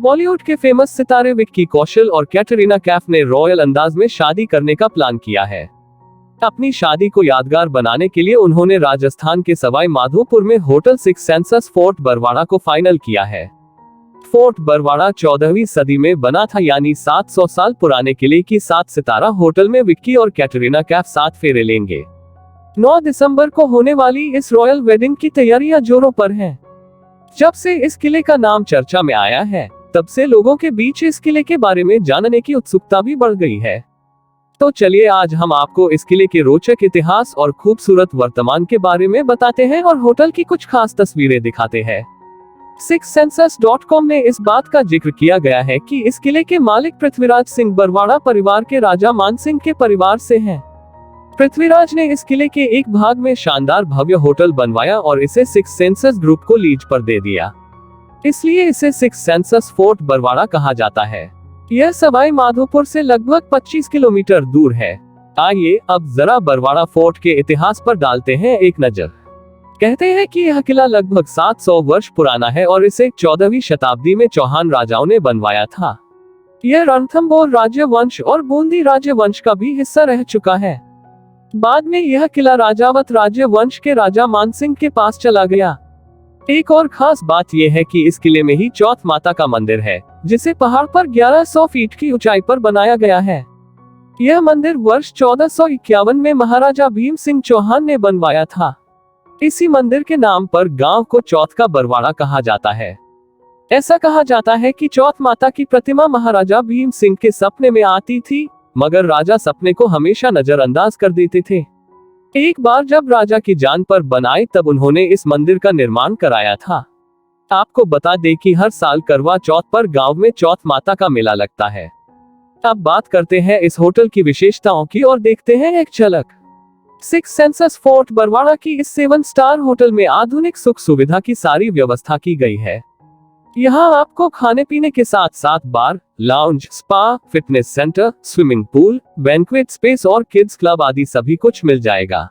बॉलीवुड के फेमस सितारे विक्की कौशल और कैटरीना कैफ ने रॉयल अंदाज में शादी करने का प्लान किया है। अपनी शादी को यादगार बनाने के लिए उन्होंने राजस्थान के सवाई माधोपुर में hotel six senses fort Barwara को फाइनल किया है। फोर्ट बरवाड़ा 14वीं सदी में बना था, यानी 700 साल पुराने किले की 7 सितारा होटल में विक्की और कैटरीना कैफ 7 फेरे लेंगे। 9 दिसंबर को होने वाली इस रॉयल वेडिंग की तैयारियां जोरों पर हैं। जब से इस किले का नाम चर्चा में आया है, तब से लोगों के बीच इस किले के बारे में जानने की उत्सुकता भी बढ़ गई है। तो चलिए आज हम आपको इस किले के रोचक इतिहास और खूबसूरत वर्तमान के बारे में बताते हैं और होटल की कुछ खास तस्वीरें दिखाते हैं। sixsenses.com में इस बात का जिक्र किया गया है कि इस किले के मालिक पृथ्वीराज सिंह बरवाड़ा परिवार के राजा मानसिंह के परिवार से हैं। पृथ्वीराज ने इस किले के एक भाग में शानदार भव्य होटल बनवाया और इसे सिक्स सेंसस ग्रुप को लीज पर दे दिया। इसलिए इसे सिक्स सेंसस फोर्ट बरवाड़ा कहा जाता है। यह सवाई माधोपुर से लगभग 25 किलोमीटर दूर है। आइए अब जरा बरवाड़ा फोर्ट के इतिहास पर डालते हैं एक नजर। कहते हैं कि यह किला लगभग 700 वर्ष पुराना है और इसे 14वीं शताब्दी में चौहान राजाओं ने बनवाया था। यह रणथंभौर राज्य वंश और बूंदी राज्य वंश का भी हिस्सा रह चुका है। बाद में यह किला राजावत राज्य वंश के राजा मानसिंह के पास चला गया। एक और खास बात यह है कि इस किले में ही चौथ माता का मंदिर है, जिसे पहाड़ पर 1100 फीट की ऊंचाई पर बनाया गया है। यह मंदिर वर्ष 1451 में महाराजा भीम सिंह चौहान ने बनवाया था। इसी मंदिर के नाम पर गांव को चौथ का बरवाड़ा कहा जाता है। ऐसा कहा जाता है कि चौथ माता की प्रतिमा महाराजा भीम सिंह के सपने में आती थी, मगर राजा सपने को हमेशा नजरअंदाज कर देते थे। एक बार जब राजा की जान पर बनाई, तब उन्होंने इस मंदिर का निर्माण कराया था। आपको बता दें कि हर साल करवा चौथ पर गांव में चौथ माता का मेला लगता है। अब बात करते हैं इस होटल की विशेषताओं की और देखते हैं एक झलक। सिक्स सेंसस फोर्ट बरवाड़ा की इस 7 स्टार होटल में आधुनिक सुख सुविधा की सारी व्यवस्था की गई है। यहाँ आपको खाने पीने के साथ साथ bar, lounge, spa, fitness centre, swimming pool, banquet space और किड्स क्लब आदि सभी कुछ मिल जाएगा।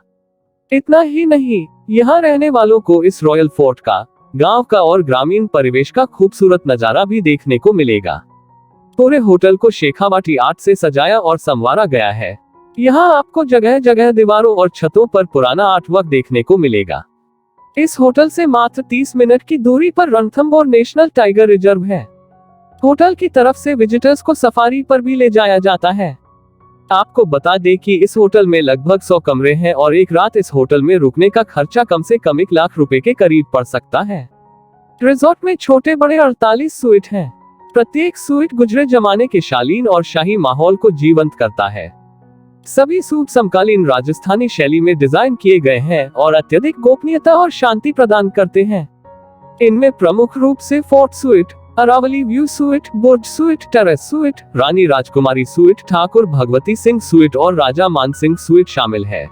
इतना ही नहीं, यहाँ रहने वालों को इस रॉयल फोर्ट का, गांव का और ग्रामीण परिवेश का खूबसूरत नजारा भी देखने को मिलेगा। पूरे होटल को शेखावाटी आर्ट से सजाया और संवारा गया है। यहाँ आपको जगह जगह दीवारों और छतों पर पुराना आर्टवर्क देखने को मिलेगा। इस होटल से मात्र 30 मिनट की दूरी पर रणथंभौर नेशनल टाइगर रिजर्व है। होटल की तरफ से विजिटर्स को सफारी पर भी ले जाया जाता है। आपको बता दें कि इस होटल में लगभग 100 कमरे हैं और एक रात इस होटल में रुकने का खर्चा कम से कम 1 लाख रुपए के करीब पड़ सकता है। रिजॉर्ट में छोटे बड़े 48 स्वीट हैं। प्रत्येक स्वीट गुजरे जमाने के शालीन और शाही माहौल को जीवंत करता है। सभी सूट समकालीन राजस्थानी शैली में डिजाइन किए गए हैं और अत्यधिक गोपनीयता और शांति प्रदान करते हैं। इनमें प्रमुख रूप से fort suite, Aravali view suite, Burj suite, terrace suite, Rani Rajkumari suite, Thakur Bhagwati Singh suite और राजा मानसिंह स्वीट शामिल है।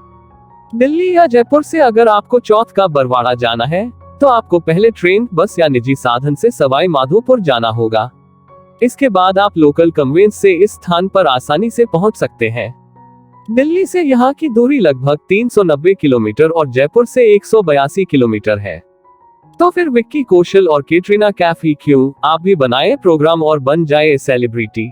दिल्ली या जयपुर से अगर आपको चौथ का बरवाड़ा जाना है, तो आपको पहले ट्रेन, बस या निजी साधन से सवाई माधोपुर जाना होगा। इसके बाद आप लोकल कन्वेंस से इस स्थान पर आसानी से पहुंच सकते हैं। दिल्ली से यहाँ की दूरी लगभग 390 किलोमीटर और जयपुर से 182 किलोमीटर है। तो फिर विक्की कौशल और कैटरीना कैफ ही क्यों, आप भी बनाए प्रोग्राम और बन जाए सेलिब्रिटी।